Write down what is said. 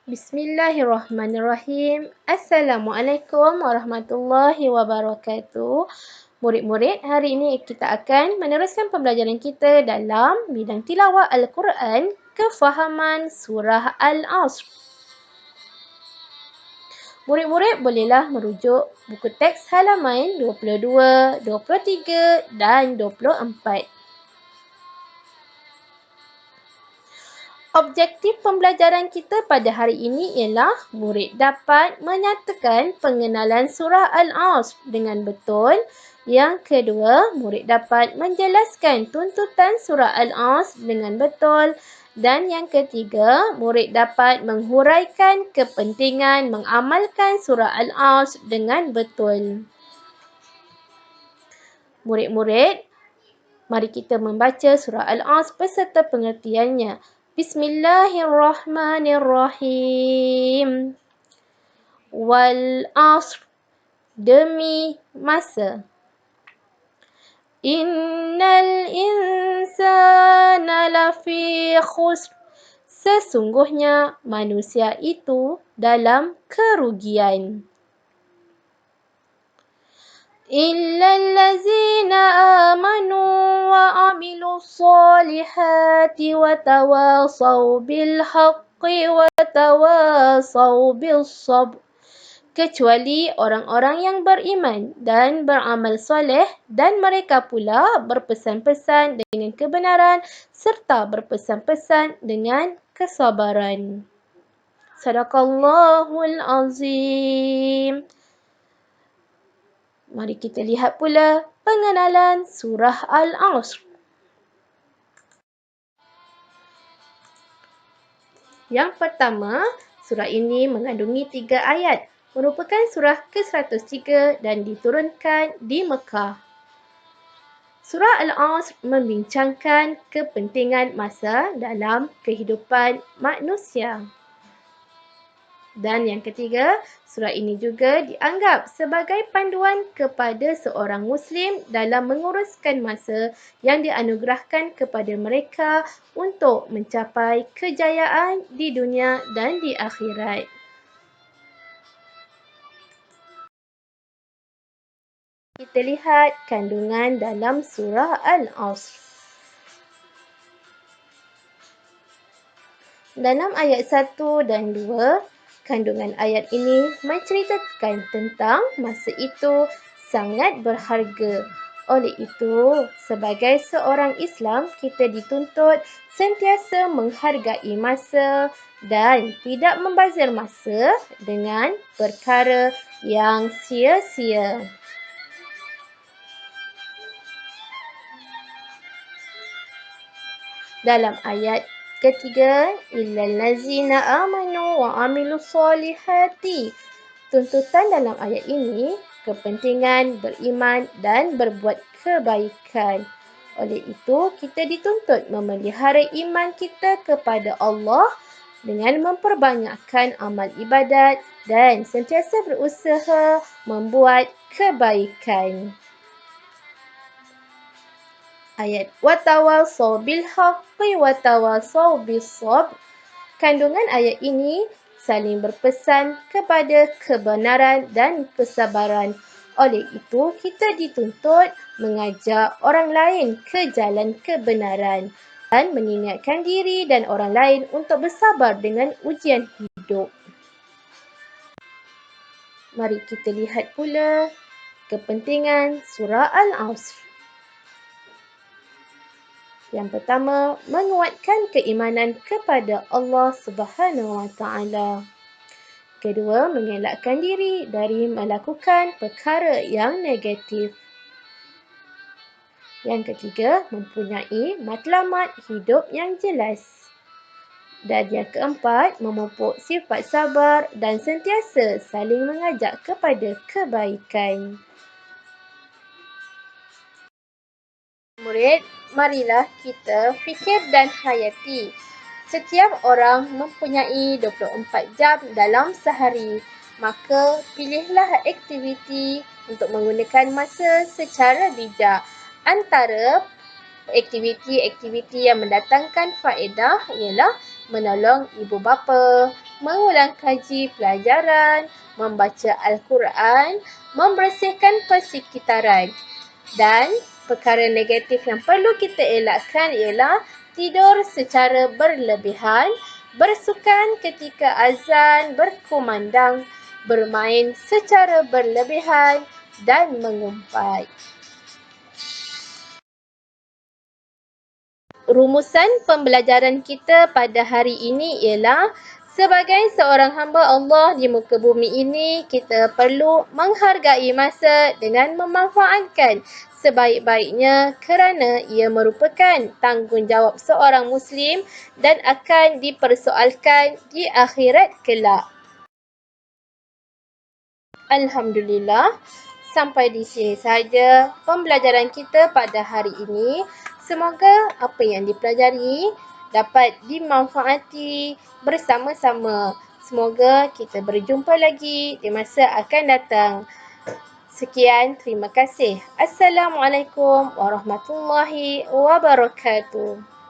Bismillahirrahmanirrahim. Assalamualaikum warahmatullahi wabarakatuh. Murid-murid, hari ini kita akan meneruskan pembelajaran kita dalam bidang tilawah Al-Quran, kefahaman surah Al-Asr. Murid-murid bolehlah merujuk buku teks halaman 22, 23 dan 24. Objektif pembelajaran kita pada hari ini ialah murid dapat menyatakan pengenalan surah Al-Asr dengan betul. Yang kedua, murid dapat menjelaskan tuntutan surah Al-Asr dengan betul. Dan yang ketiga, murid dapat menghuraikan kepentingan mengamalkan surah Al-Asr dengan betul. Murid-murid, mari kita membaca surah Al-Asr beserta pengertiannya. Bismillahirrahmanirrahim. Wal asr, demi masa. Innal insana lafi khusr, sesungguhnya manusia itu dalam kerugian. Illal ladzina amanu wa amilus solihati wa tawasaw bil haqqi wa tawasaw bis sabr. Kecuali orang-orang yang beriman dan beramal soleh dan mereka pula berpesan-pesan dengan kebenaran serta berpesan-pesan dengan kesabaran. Sadaqallahul azim. Mari kita lihat pula pengenalan surah Al-Asr. Yang pertama, surah ini mengandungi 3 ayat. Merupakan surah ke-103 dan diturunkan di Mekah. Surah Al-Asr membincangkan kepentingan masa dalam kehidupan manusia. Dan yang ketiga, surah ini juga dianggap sebagai panduan kepada seorang Muslim dalam menguruskan masa yang dianugerahkan kepada mereka untuk mencapai kejayaan di dunia dan di akhirat. Kita lihat kandungan dalam surah Al-Asr. Dalam ayat 1 dan 2, kandungan ayat ini menceritakan tentang masa itu sangat berharga. Oleh itu, sebagai seorang Islam, kita dituntut sentiasa menghargai masa dan tidak membazir masa dengan perkara yang sia-sia. Dalam ayat ketiga, illal ladzina amanu wa amilus solihati. Tuntutan dalam ayat ini kepentingan beriman dan berbuat kebaikan. Oleh itu, kita dituntut memelihara iman kita kepada Allah dengan memperbanyakkan amal ibadat dan sentiasa berusaha membuat kebaikan. Ayat watawasaw bil haqqi watawasaw bis sabr. Kandungan ayat ini saling berpesan kepada kebenaran dan kesabaran. Oleh itu, kita dituntut mengajak orang lain ke jalan kebenaran dan mengingatkan diri dan orang lain untuk bersabar dengan ujian hidup. Mari kita lihat pula kepentingan surah Al-Asr. Yang pertama, menguatkan keimanan kepada Allah Subhanahu Wa Taala. Kedua, mengelakkan diri dari melakukan perkara yang negatif. Yang ketiga, mempunyai matlamat hidup yang jelas. Dan yang keempat, memupuk sifat sabar dan sentiasa saling mengajak kepada kebaikan. Murid, marilah kita fikir dan hayati. Setiap orang mempunyai 24 jam dalam sehari. Maka pilihlah aktiviti untuk menggunakan masa secara bijak. Antara aktiviti-aktiviti yang mendatangkan faedah ialah menolong ibu bapa, mengulang kaji pelajaran, membaca Al-Quran, membersihkan persekitaran. Dan perkara negatif yang perlu kita elakkan ialah tidur secara berlebihan, bersukan ketika azan berkumandang, bermain secara berlebihan dan mengumpat. Rumusan pembelajaran kita pada hari ini ialah sebagai seorang hamba Allah di muka bumi ini, kita perlu menghargai masa dengan memanfaatkan sebaik-baiknya kerana ia merupakan tanggungjawab seorang Muslim dan akan dipersoalkan di akhirat kelak. Alhamdulillah, sampai di sini sahaja pembelajaran kita pada hari ini. Semoga apa yang dipelajari dapat dimanfaati bersama-sama. Semoga kita berjumpa lagi di masa akan datang. Sekian, terima kasih. Assalamualaikum warahmatullahi wabarakatuh.